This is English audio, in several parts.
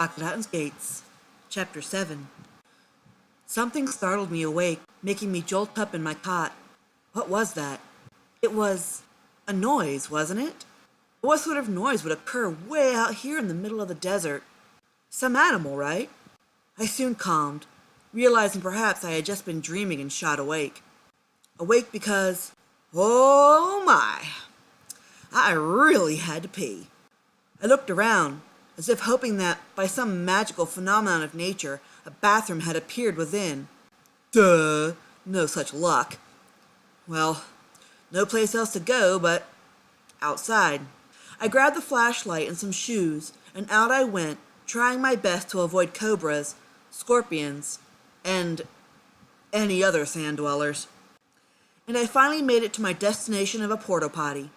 Akhetaten's Gates, Chapter 7. Something startled me awake, making me jolt up in my cot. What was that? It was a noise, wasn't it? What sort of noise would occur way out here in the middle of the desert? Some animal, right? I soon calmed, realizing perhaps I had just been dreaming and shot awake. Awake because, oh my, I really had to pee. I looked around, as if hoping that, by some magical phenomenon of nature, a bathroom had appeared within. Duh, no such luck. Well, no place else to go but outside. I grabbed the flashlight and some shoes, and out I went, trying my best to avoid cobras, scorpions, and any other sand dwellers. And I finally made it to my destination of a porta potty.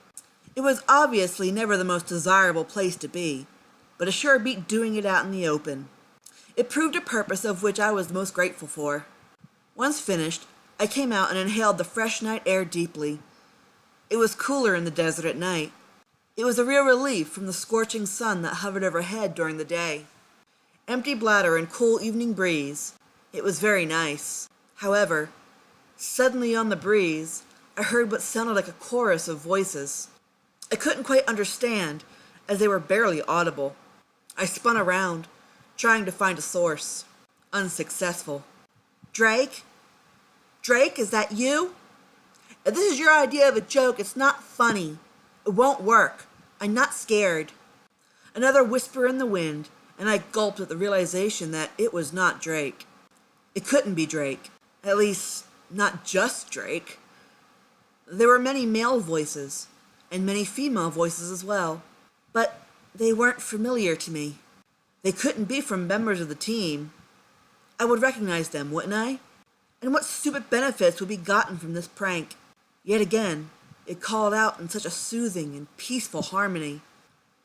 It was obviously never the most desirable place to be, but a sure beat doing it out in the open. It proved a purpose of which I was most grateful for. Once finished, I came out and inhaled the fresh night air deeply. It was cooler in the desert at night. It was a real relief from the scorching sun that hovered overhead during the day. Empty bladder and cool evening breeze. It was very nice. However, suddenly on the breeze, I heard what sounded like a chorus of voices. I couldn't quite understand, as they were barely audible. I spun around, trying to find a source. Unsuccessful. Drake? Drake, is that you? If this is your idea of a joke, it's not funny. It won't work. I'm not scared. Another whisper in the wind, and I gulped at the realization that it was not Drake. It couldn't be Drake. At least, not just Drake. There were many male voices, and many female voices as well. But they weren't familiar to me. They couldn't be from members of the team. I would recognize them, wouldn't I? And what stupid benefits would be gotten from this prank? Yet again, it called out in such a soothing and peaceful harmony.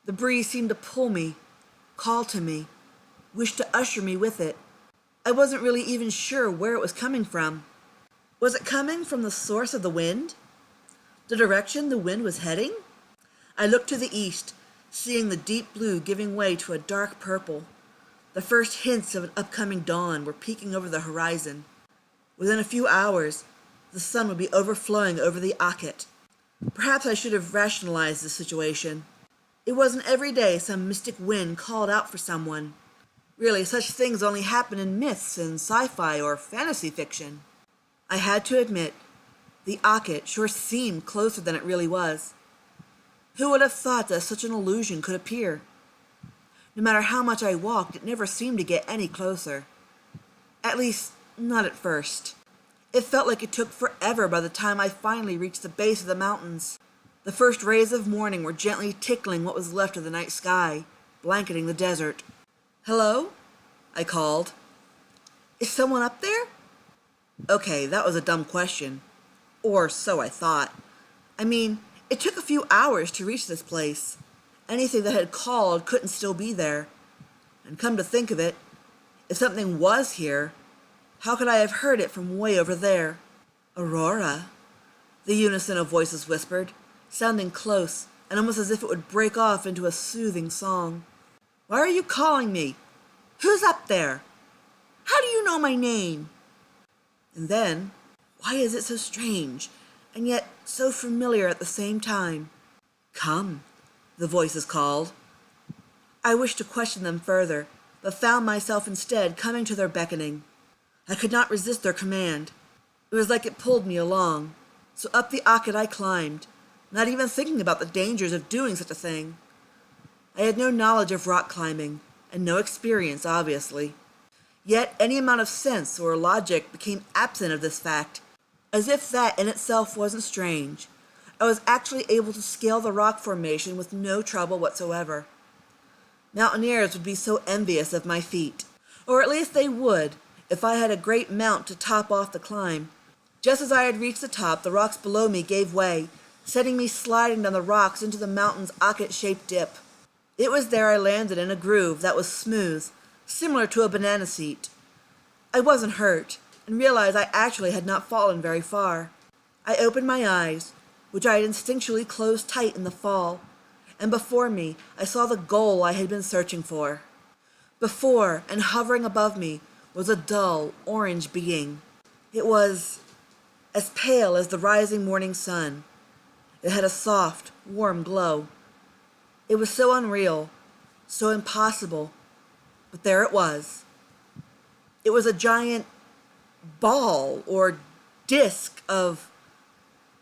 The breeze seemed to pull me, call to me, wish to usher me with it. I wasn't really even sure where it was coming from. Was it coming from the source of the wind? The direction the wind was heading? I looked to the east, seeing the deep blue giving way to a dark purple. The first hints of an upcoming dawn were peeking over the horizon. Within a few hours, the sun would be overflowing over the Akhetaten. Perhaps I should have rationalized the situation. It wasn't every day some mystic wind called out for someone. Really, such things only happen in myths and sci-fi or fantasy fiction. I had to admit, the Akhetaten sure seemed closer than it really was. Who would have thought that such an illusion could appear? No matter how much I walked, it never seemed to get any closer. At least, not at first. It felt like it took forever by the time I finally reached the base of the mountains. The first rays of morning were gently tickling what was left of the night sky, blanketing the desert. "Hello?" I called. "Is someone up there?" Okay, that was a dumb question. Or so I thought. I mean, it took a few hours to reach this place. Anything that had called couldn't still be there. And come to think of it, if something was here, how could I have heard it from way over there? "Aurora," the unison of voices whispered, sounding close and almost as if it would break off into a soothing song. "Why are you calling me? Who's up there? How do you know my name?" And then, why is it so strange, and yet so familiar at the same time? "Come," the voices called. I wished to question them further, but found myself instead coming to their beckoning. I could not resist their command. It was like it pulled me along. So up the Akhetaten I climbed, not even thinking about the dangers of doing such a thing. I had no knowledge of rock climbing, and no experience, obviously. Yet any amount of sense or logic became absent of this fact. As if that in itself wasn't strange, I was actually able to scale the rock formation with no trouble whatsoever. Mountaineers would be so envious of my feat, or at least they would, if I had a great mount to top off the climb. Just as I had reached the top, the rocks below me gave way, sending me sliding down the rocks into the mountain's Akhetaten-shaped dip. It was there I landed in a groove that was smooth, similar to a banana seat. I wasn't hurt, and realized I actually had not fallen very far. I opened my eyes, which I had instinctually closed tight in the fall, and before me I saw the goal I had been searching for. Before and hovering above me was a dull orange being. It was as pale as the rising morning sun. It had a soft, warm glow. It was so unreal, so impossible, but there it was. It was a giant ball or disc of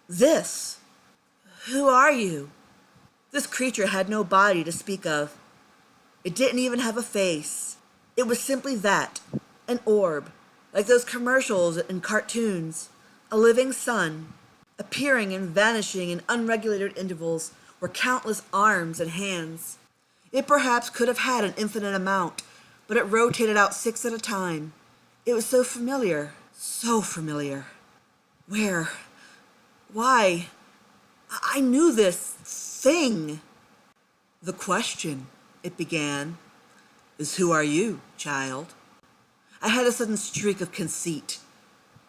this. Who are you? This creature had no body to speak of. It didn't even have a face. It was simply that, an orb, like those commercials and cartoons, a living sun, appearing and vanishing in unregulated intervals were countless arms and hands. It perhaps could have had an infinite amount, but it rotated out 6 at a time. It was so familiar, so familiar. Where? Why? I knew this thing. The question, it began, is who are you, child? I had a sudden streak of conceit.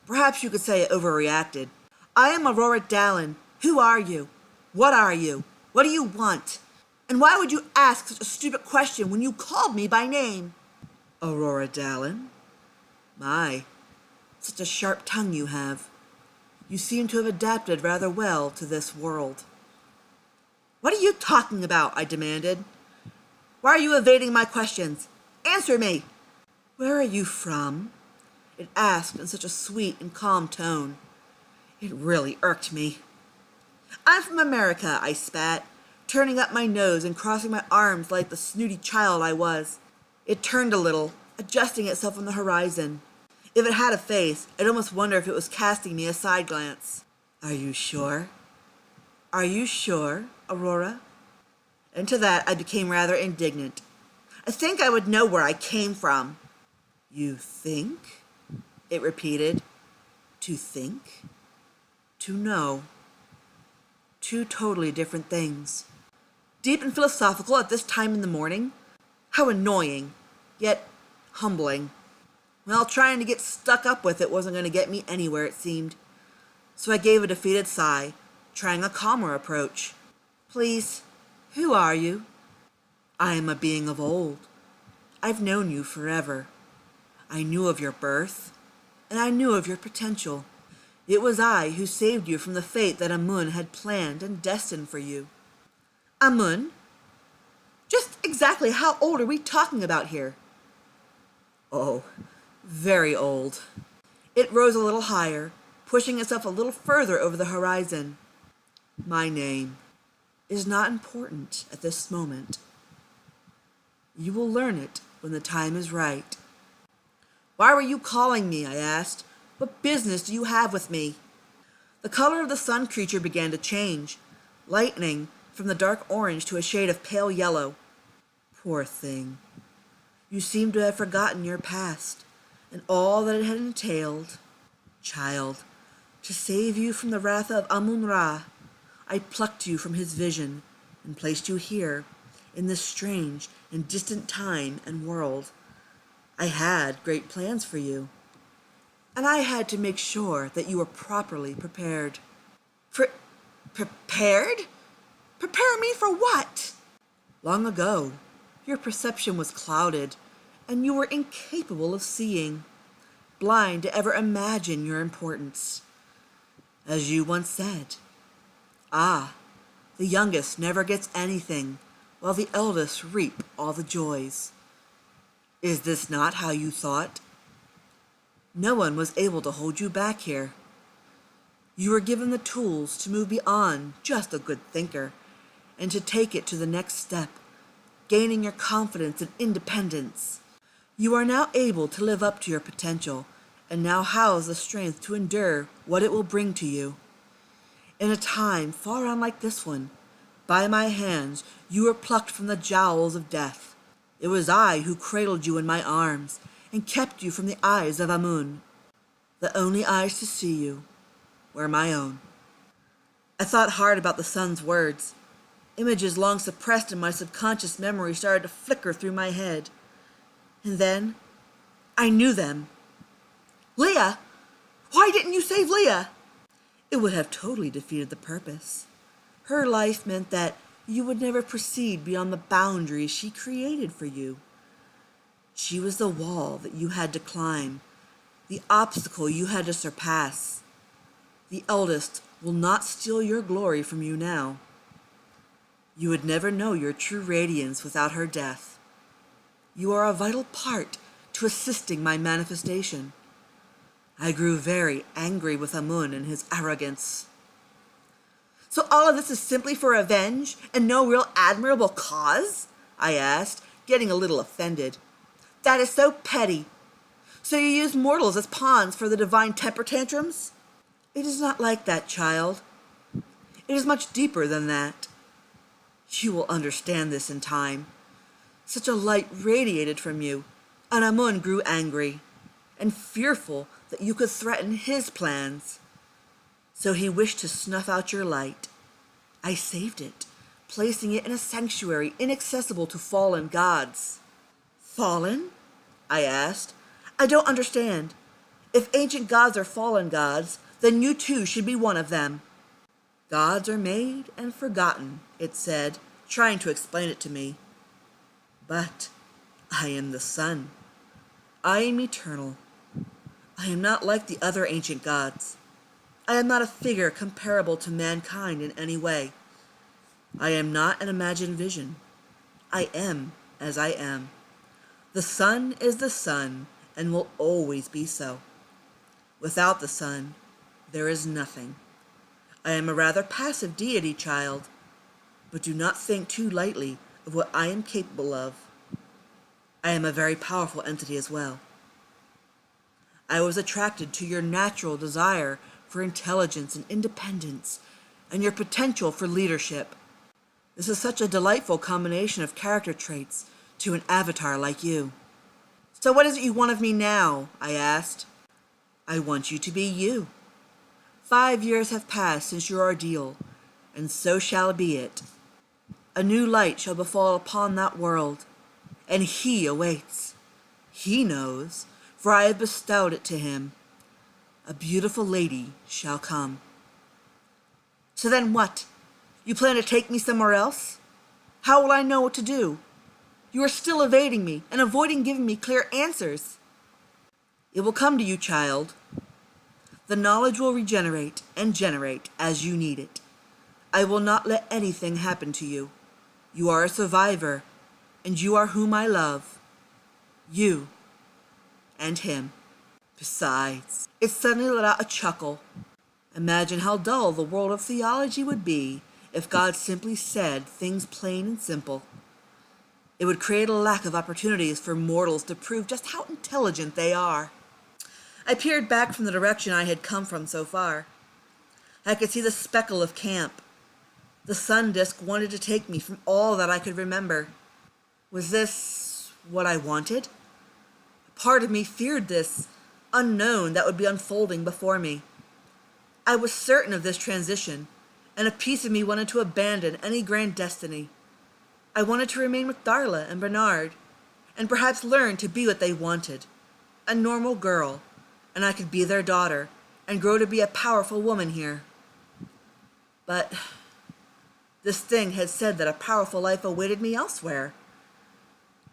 Perhaps you could say I overreacted. I am Aurora Dallin. Who are you? What are you? What do you want? And why would you ask such a stupid question when you called me by name? Aurora Dallin? My, such a sharp tongue you have. You seem to have adapted rather well to this world. What are you talking about? I demanded. Why are you evading my questions? Answer me! Where are you from? It asked in such a sweet and calm tone. It really irked me. I'm from America, I spat, turning up my nose and crossing my arms like the snooty child I was. It turned a little, adjusting itself on the horizon. If it had a face, I'd almost wonder if it was casting me a side glance. Are you sure? Are you sure, Aurora? And to that I became rather indignant. I think I would know where I came from. You think? It repeated. To think? To know. Two totally different things. Deep and philosophical at this time in the morning? How annoying, yet humbling. Well, trying to get stuck up with it wasn't going to get me anywhere, it seemed. So I gave a defeated sigh, trying a calmer approach. Please, who are you? I am a being of old. I've known you forever. I knew of your birth, and I knew of your potential. It was I who saved you from the fate that Amun had planned and destined for you. Amun? Just exactly how old are we talking about here? Oh, very old. It rose a little higher, pushing itself a little further over the horizon. My name is not important at this moment. You will learn it when the time is right. Why were you calling me? I asked. What business do you have with me? The color of the sun creature began to change, lightening from the dark orange to a shade of pale yellow. Poor thing. You seem to have forgotten your past and all that it had entailed. Child, to save you from the wrath of Amun-Ra, I plucked you from his vision and placed you here, in this strange and distant time and world. I had great plans for you, and I had to make sure that you were properly prepared. Prepared? Prepare me for what? Long ago, your perception was clouded, and you were incapable of seeing, blind to ever imagine your importance. As you once said, the youngest never gets anything, while the eldest reap all the joys. Is this not how you thought? No one was able to hold you back here. You were given the tools to move beyond just a good thinker, and to take it to the next step, gaining your confidence and independence. You are now able to live up to your potential, and now house the strength to endure what it will bring to you. In a time far unlike this one, by my hands you were plucked from the jowls of death. It was I who cradled you in my arms and kept you from the eyes of Amun. The only eyes to see you were my own. I thought hard about the sun's words. Images long suppressed in my subconscious memory started to flicker through my head. And then, I knew them. Leah! Why didn't you save Leah? It would have totally defeated the purpose. Her life meant that you would never proceed beyond the boundaries she created for you. She was the wall that you had to climb, the obstacle you had to surpass. The eldest will not steal your glory from you now. You would never know your true radiance without her death. You are a vital part to assisting my manifestation. I grew very angry with Amun and his arrogance. So all of this is simply for revenge and no real admirable cause? I asked, getting a little offended. That is so petty. So you use mortals as pawns for the divine temper tantrums? It is not like that, child. It is much deeper than that. You will understand this in time. Such a light radiated from you, and Amun grew angry and fearful that you could threaten his plans. So he wished to snuff out your light. I saved it, placing it in a sanctuary inaccessible to fallen gods. Fallen? I asked. I don't understand. If ancient gods are fallen gods, then you too should be one of them. Gods are made and forgotten, it said, trying to explain it to me. But I am the sun. I am eternal. I am not like the other ancient gods. I am not a figure comparable to mankind in any way. I am not an imagined vision. I am as I am. The sun is the sun and will always be so. Without the sun, there is nothing. I am a rather passive deity, child, but do not think too lightly of what I am capable of. I am a very powerful entity as well. I was attracted to your natural desire for intelligence and independence, and your potential for leadership. This is such a delightful combination of character traits to an avatar like you. So what is it you want of me now? I asked. I want you to be you. 5 years have passed since your ordeal, and so shall be it. A new light shall befall upon that world, and he awaits. He knows, for I have bestowed it to him. A beautiful lady shall come. So then what? You plan to take me somewhere else? How will I know what to do? You are still evading me and avoiding giving me clear answers. It will come to you, child. The knowledge will regenerate and generate as you need it. I will not let anything happen to you. You are a survivor, and you are whom I love. You and him. Besides, it suddenly let out a chuckle. Imagine how dull the world of theology would be if God simply said things plain and simple. It would create a lack of opportunities for mortals to prove just how intelligent they are. I peered back from the direction I had come from so far. I could see the speckle of camp. The sun disk wanted to take me from all that I could remember. Was this what I wanted? Part of me feared this unknown that would be unfolding before me. I was certain of this transition, and a piece of me wanted to abandon any grand destiny. I wanted to remain with Darla and Bernard, and perhaps learn to be what they wanted, a normal girl, and I could be their daughter and grow to be a powerful woman here. But this thing had said that a powerful life awaited me elsewhere.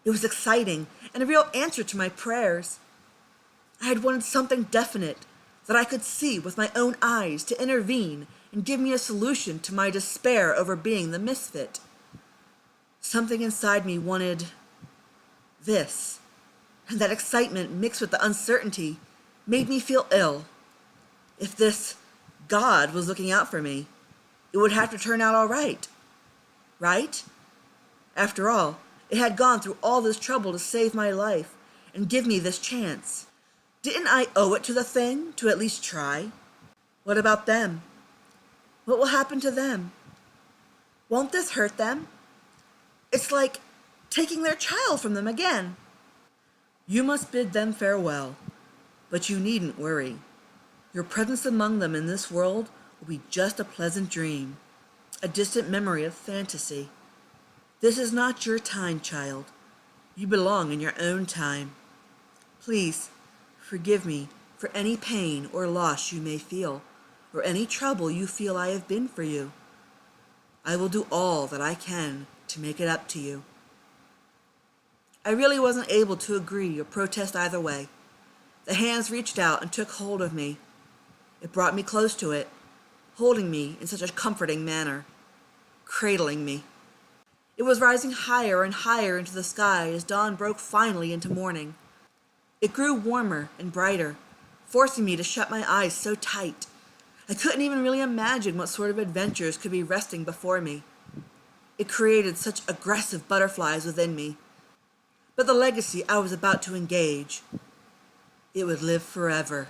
It was exciting and a real answer to my prayers. I had wanted something definite that I could see with my own eyes to intervene and give me a solution to my despair over being the misfit. Something inside me wanted this, and that excitement mixed with the uncertainty made me feel ill. If this God was looking out for me, it would have to turn out all right. Right? After all, it had gone through all this trouble to save my life and give me this chance. Didn't I owe it to the thing to at least try? What about them? What will happen to them? Won't this hurt them? It's like taking their child from them again. You must bid them farewell, but you needn't worry. Your presence among them in this world will be just a pleasant dream, a distant memory of fantasy. This is not your time, child. You belong in your own time. Please, forgive me for any pain or loss you may feel, or any trouble you feel I have been for you. I will do all that I can to make it up to you. I really wasn't able to agree or protest either way. The hands reached out and took hold of me. It brought me close to it, holding me in such a comforting manner, cradling me. It was rising higher and higher into the sky as dawn broke finally into morning. It grew warmer and brighter, forcing me to shut my eyes so tight. I couldn't even really imagine what sort of adventures could be resting before me. It created such aggressive butterflies within me. But the legacy I was about to engage, it would live forever.